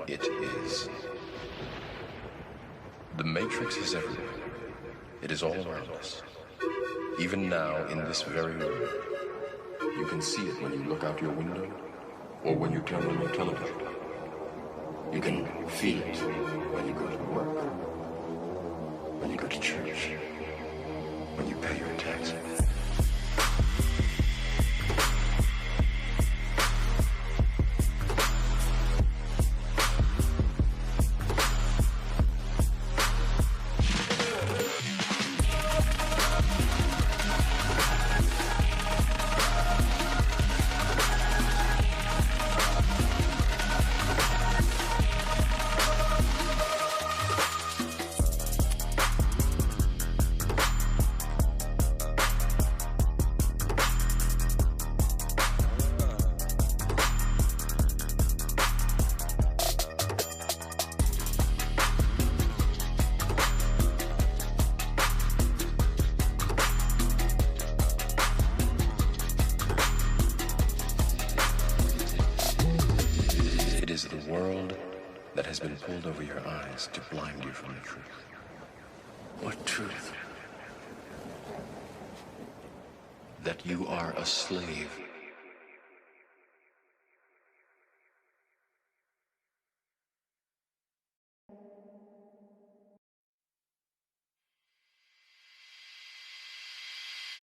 It is. The Matrix is everywhere. It is all around us. Even now, in this very room. You can see it when you look out your window or when you turn on your television. You can feel it when you go to work, when you go to church, when you pay your taxes. That has been pulled over your eyes to blind you from the truth. What truth? That you are a slave